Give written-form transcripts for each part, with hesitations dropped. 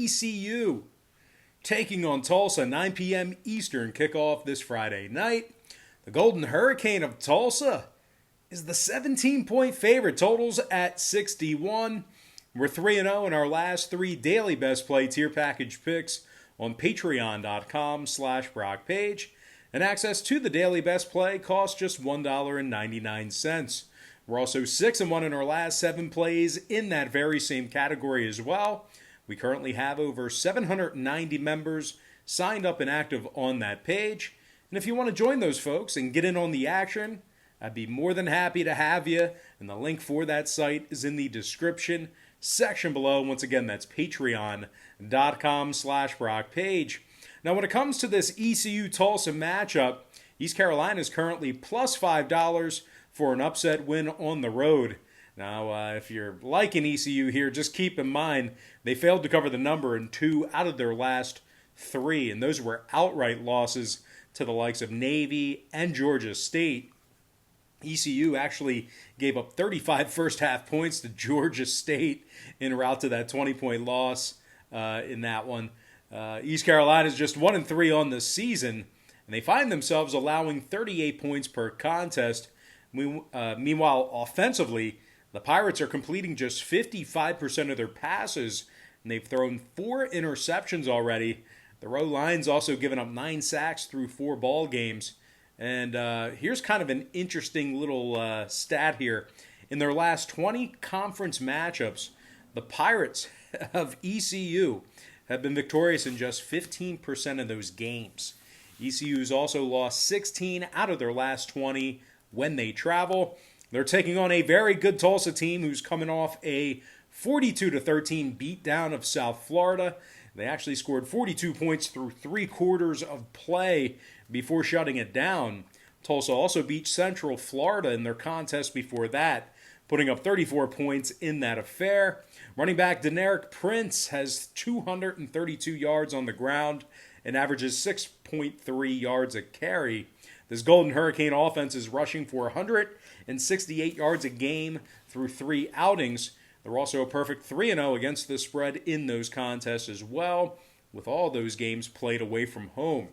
ECU taking on Tulsa, 9 p.m. Eastern kickoff this Friday night. The Golden Hurricane of Tulsa is the 17-point favorite. Totals at 61. We're 3-0 in our last three daily best play tier package picks on patreon.com/BrockPage. And access to the daily best play costs just $1.99. We're also 6-1 in our last 7 plays in that very same category as well. We currently have over 790 members signed up and active on that page. And if you want to join those folks and get in on the action, I'd be more than happy to have you. And the link for that site is in the description section below. Once again, that's patreon.com/BrockPage. Now, when it comes to this ECU Tulsa matchup, East Carolina is currently plus $5 for an upset win on the road. Now, if you're liking ECU here, just keep in mind they failed to cover the number in 2 out of their last 3, and those were outright losses to the likes of Navy and Georgia State. ECU actually gave up 35 first-half points to Georgia State en route to that 20-point loss in that one. East Carolina is just 1-3 on the season, and they find themselves allowing 38 points per contest. Meanwhile, offensively, the Pirates are completing just 55% of their passes, and they've thrown 4 interceptions already. The O-line's also given up 9 sacks through 4 ball games. And here's kind of an interesting little stat here. In their last 20 conference matchups, the Pirates of ECU have been victorious in just 15% of those games. ECU's also lost 16 out of their last 20 when they travel. They're taking on a very good Tulsa team who's coming off a 42-13 beatdown of South Florida. They actually scored 42 points through 3 quarters of play before shutting it down. Tulsa also beat Central Florida in their contest before that, putting up 34 points in that affair. Running back Deneric Prince has 232 yards on the ground and averages 6.3 yards a carry. This Golden Hurricane offense is rushing for 168 yards a game through 3 outings. They're also a perfect 3-0 against the spread in those contests as well, with all those games played away from home.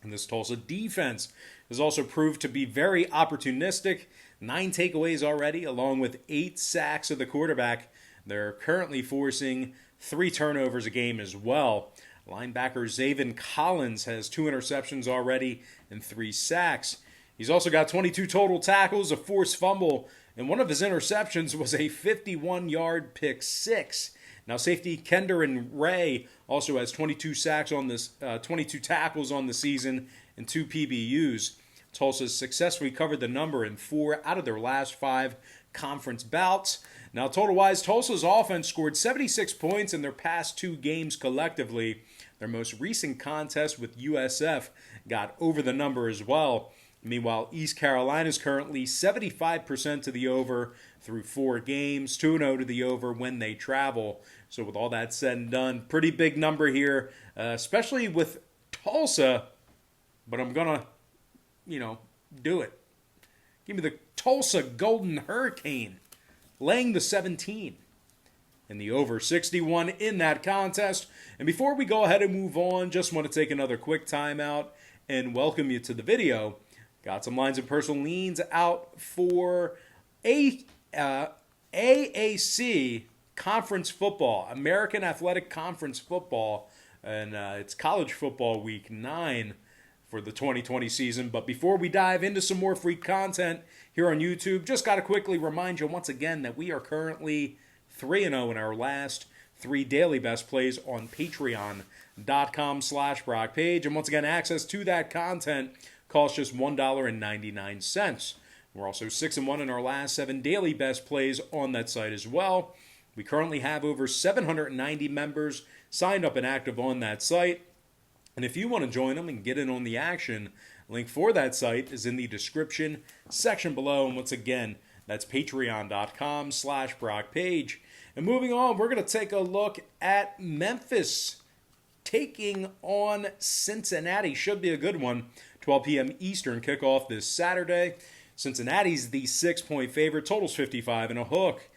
And this Tulsa defense has also proved to be very opportunistic. 9 takeaways already, along with 8 sacks of the quarterback. They're currently forcing 3 turnovers a game as well. Linebacker Zaven Collins has 2 interceptions already and 3 sacks. He's also got 22 total tackles, a forced fumble, and one of his interceptions was a 51-yard pick 6. Now, safety Kenderen Ray also has 22 sacks on this, 22 tackles on the season and 2 PBUs. Tulsa successfully covered the number in 4 out of their last 5 conference bouts. Now, total-wise, Tulsa's offense scored 76 points in their past 2 games collectively. Their most recent contest with USF got over the number as well. Meanwhile, East Carolina is currently 75% to the over through 4 games, 2-0 to the over when they travel. So with all that said and done, pretty big number here, especially with Tulsa. But I'm going to, do it. Give me the Tulsa Golden Hurricane, laying the 17. And the over 61 in that contest. And before we go ahead and move on, just want to take another quick timeout and welcome you to the video. Got some lines and personal leans out for AAC Conference Football, American Athletic Conference Football, and it's College Football Week 9 for the 2020 season. But before we dive into some more free content here on YouTube, just got to quickly remind you once again that we are currently 3-0 in our last 3 daily best plays on patreon.com/BrockPage. And once again, access to that content costs just $1.99. We're also 6-1 in our last 7 daily best plays on that site as well. We currently have over 790 members signed up and active on that site. And if you want to join them and get in on the action, link for that site is in the description section below. And once again, that's patreon.com/BrockPage. And moving on, we're going to take a look at Memphis taking on Cincinnati. Should be a good one. 12 p.m. Eastern kickoff this Saturday. Cincinnati's the 6-point favorite. Total's 55 and a hook.